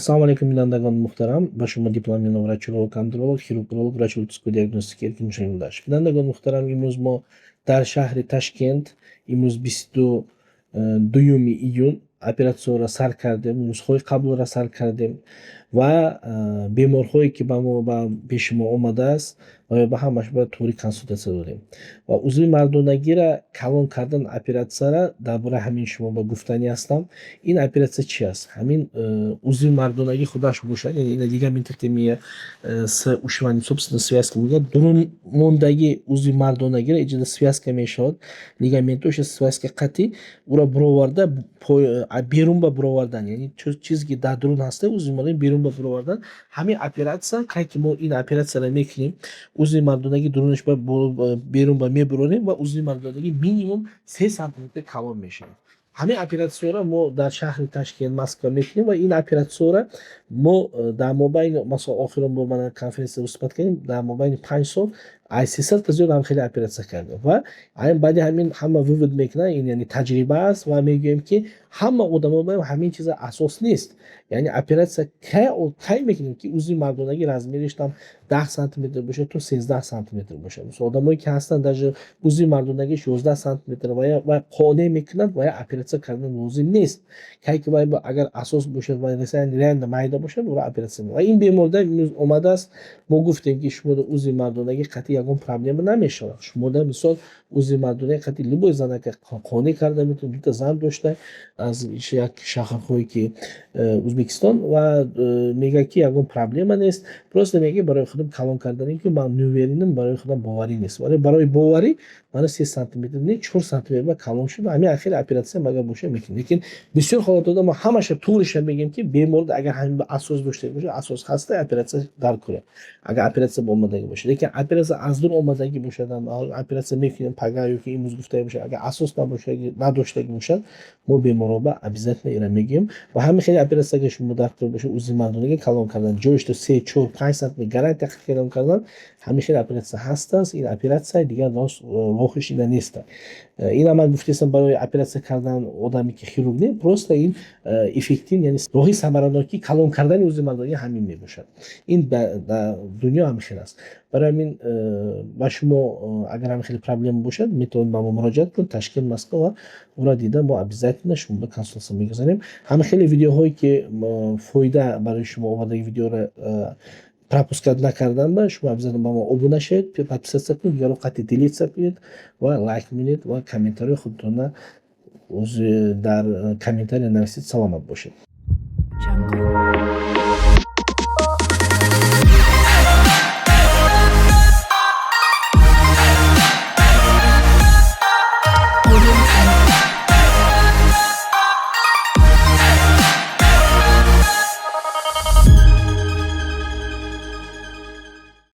Assalomu alaykum bindandagon muhtaram. Ba shuma diplomli vracholog, kandidolog, xirurg, vrachologической диагностики Эркин Шаймурдаш. Bindandagон muhtaram, имрӯз мо дар шаҳри Ташкент имрӯз 22 июн оператсияро сар кардем, нусхаҳои қаблро сар кардем ва беморҳое ки ба мо ба пеши мо омадааст ва ба ҳамаш ба тури консултатсия додем. Ва узви мардонагиро калон кардан оператсияро дар бораи ҳамин шумо ба гуфтанӣ ҳастам. Ин оператсия чи аст? Ҳамин узви мардонагӣ худаш бошад, яъне ин лигаментектомия с ушиванием собственно связки мегӯяд. Дурун мондаги узви мардонагиро иҷода связка мешавад. Лигаментош связка қатӣ уро буроварда берун ба буровардан, яъне чизе ки дар дурун ҳаста узви мардонаги берун ба буровардан. Ҳамин оператсия ки мо ин оператсияро мекунем, узви мардонаги дурунаш ба берун ба мебурорем ва узви мардонаги минимум 3 см калон мешавад. Ҳамин оператсияро мо дар шаҳри Ташкент, Москва мекунем ва ин оператсияро мо дар мобайни масалан охирон бор ман конференсияда суҳбат кардем, дар мобайни 5 сол аз 300 та зиёд хеле оператсия кардем ва баъди ҳамин ҳама вывод мекунад, ин яъне таҷриба аст ва мегӯем ки ҳама одамон ҳамин чиза асос нест. Яъне оператсия кай мекунем ки узви мардонаги размериш там 10 см бошад то 13 см бошад. Мисол одамое ки ҳастанд даже узви мардонагиш 11 см ва қонеъ мекунанд ва оператсия кардан лозим нест. Кай ки вай агар асос бошад ва реально майда бошад, ура оператсия. Ва ин беморда имрӯз омадааст, мо гуфтем ки шумо узви мардонаги қатъи ягон проблема намешавад. Шумо да мисол узви мардонаги қатъи любой занака қонеъ карда метавонед. Дута зан дошта аз як шаҳрҳое ки Узбекистон ва мега ки ягон проблема нест. Просто мега барои худам калон карданем ки ман меуверинам барои худам боварӣ нест. Вале барои боварӣ мана 3 см не 4 см калон шуда ҳамин ахир оператсия мага боша мекунем. Лекин бисёр ҳолатода мо ҳамаша тӯриша мегем ки бемор агар ҳамин асос дошта боша, асос ҳаста оператсия дар кура. Агар оператсия ба омадагӣ боша. Лекин оператсия аз дур омадагӣ бошад, оператсия мекунем пага ёки имрӯз гуфтаем боша, агар асос надоштагӣ бошад, мо беморҳо обязательно ира мегӯем ва ҳамин хеле оператсияга шумо дар кор боша узви мардонаги калон кардан, ҷоиш то 3, 4, 5 см гарантия калон кардан, ҳамин хеле оператсия ҳастааст. Ин оператсия дигар роҳиш ина нест. Ина ман гуфтаам барои оператсия кардан одаме ки хирург не, просто ин эффектив, яъне роҳи самаранокии калон кардани узви мардонаги ҳамин мебошад. Ин дар дунё ҳамин хел аст. Барои ҳамин ба шумо агар ҳамин хеле проблема бошад, метавонед ба мо муроҷиат кунед, Ташкент, Москва, ва ура дида мо обязательно шумо ба консултация мегузарем. Ҳамин хеле видеоҳое ки фоида барои шумо овардаги видеоро пропускат накардан ба шумо обязательно ба мо обуна шавед, подписаться кунед, дигаро қатъи делитса кунед ва лайк менед ва комментарии худтонро дар комментария нависед. Саломат бошед.